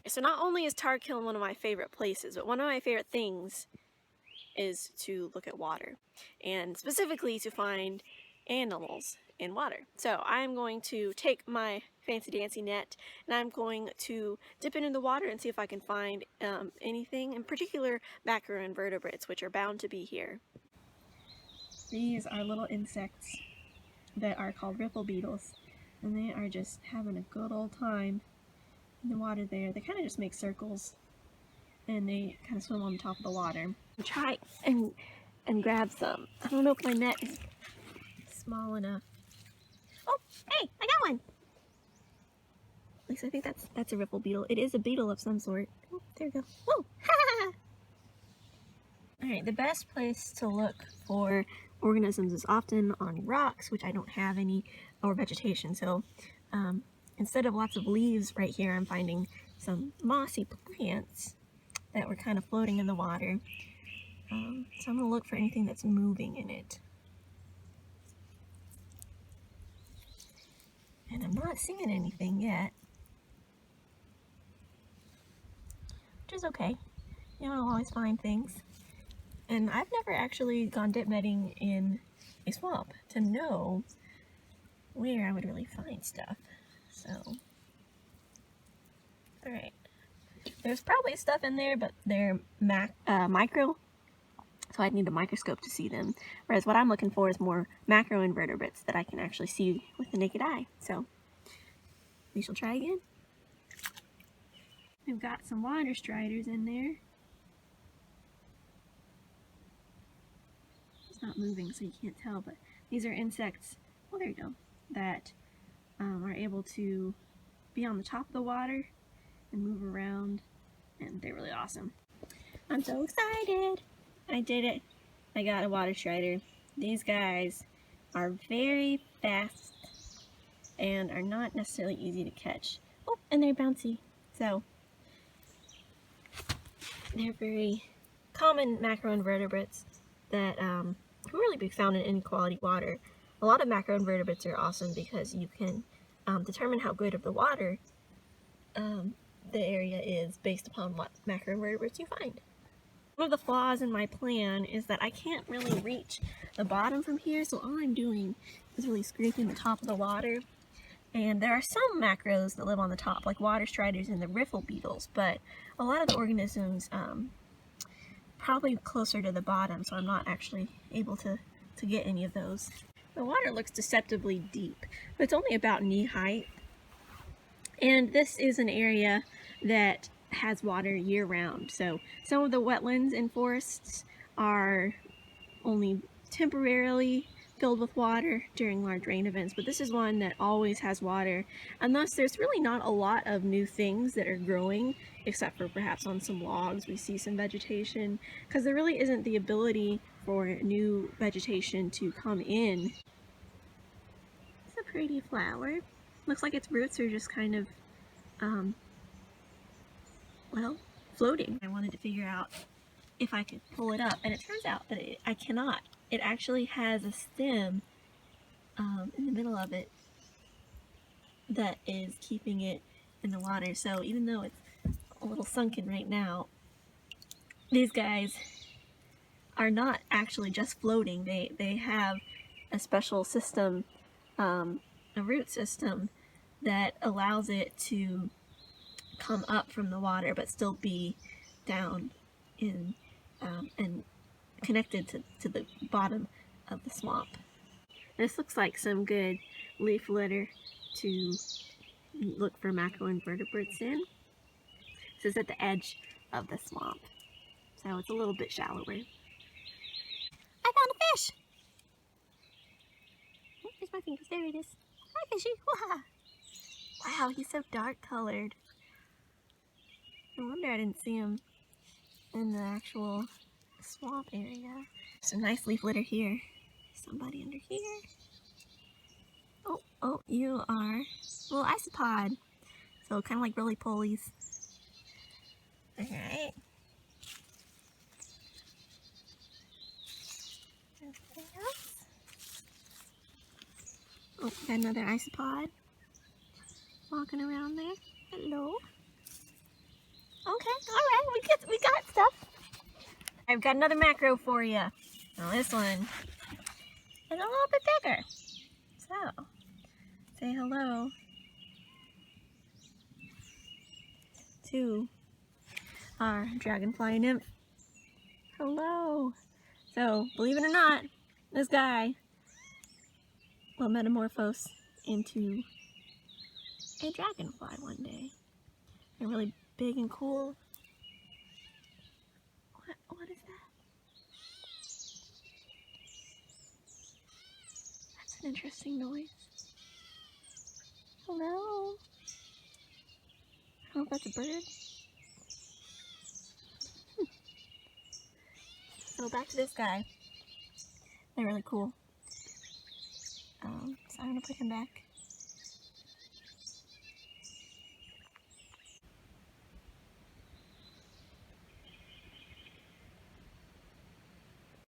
So not only is Tar Kiln one of my favorite places, but one of my favorite things is to look at water, and specifically to find animals in water. So I'm going to take my fancy dancy net and I'm going to dip it in the water and see if I can find anything, in particular macroinvertebrates, which are bound to be here. These are little insects that are called riffle beetles, and they are just having a good old time in the water there. They kind of just make circles and they kind of swim on the top of the water. Try and grab some. I don't know if my net is small enough. Oh, hey, I got one! At least I think that's a riffle beetle. It is a beetle of some sort. Oh, there we go. Whoa! Alright, the best place to look for organisms is often on rocks, which I don't have any, or vegetation. So instead of lots of leaves right here, I'm finding some mossy plants that were kind of floating in the water. So I'm going to look for anything that's moving in it. And I'm not seeing anything yet, which is okay. You know, I'll always find things. And I've never actually gone dip netting in a swamp to know where I would really find stuff. So, alright. There's probably stuff in there, but they're micro, so I'd need a microscope to see them. Whereas what I'm looking for is more macroinvertebrates that I can actually see with the naked eye. So, we shall try again. We've got some water striders in there. It's not moving, so you can't tell, but these are insects, oh there you go, that are able to be on the top of the water and move around, and they're really awesome. I'm so excited! I did it! I got a water strider. These guys are very fast and are not necessarily easy to catch. Oh, and they're bouncy. So, they're very common macroinvertebrates that can really be found in any quality water. A lot of macroinvertebrates are awesome because you can determine how good of the water the area is based upon what macroinvertebrates you find. One of the flaws in my plan is that I can't really reach the bottom from here, so all I'm doing is really scraping the top of the water. And there are some macros that live on the top, like water striders and the riffle beetles, but a lot of the organisms probably closer to the bottom, so I'm not actually able to get any of those. The water looks deceptively deep, but it's only about knee height. And this is an area that has water year-round, so some of the wetlands and forests are only temporarily filled with water during large rain events, but this is one that always has water, and thus there's really not a lot of new things that are growing, except for perhaps on some logs we see some vegetation, because there really isn't the ability for new vegetation to come in. It's a pretty flower. Looks like its roots are just kind of well, floating. I wanted to figure out if I could pull it up, and it turns out that I cannot. It actually has a stem in the middle of it that is keeping it in the water. So even though it's a little sunken right now, these guys are not actually just floating. They have a special system, a root system, that allows it to come up from the water but still be down in and connected to the bottom of the swamp. This looks like some good leaf litter to look for macroinvertebrates in. This is at the edge of the swamp, so it's a little bit shallower. I found a fish! Oh, there's my fingers. There it is. Hi, fishy! Wow, he's so dark colored. No wonder I didn't see him in the actual swamp area. Some nice leaf litter here. Somebody under here. Oh, you are a little isopod. So kind of like roly-polies. Alright. Anything else? Oh, got another isopod walking around there. Hello. alright, we got stuff. I've got another macro for you. Now this one is a little bit bigger. So, say hello to our dragonfly nymph. Hello. So, believe it or not, this guy will metamorphose into a dragonfly one day. They're really big and cool. What is that? That's an interesting noise. Hello? I don't know if that's a bird. So back to this guy. They're really cool. So I'm gonna put him back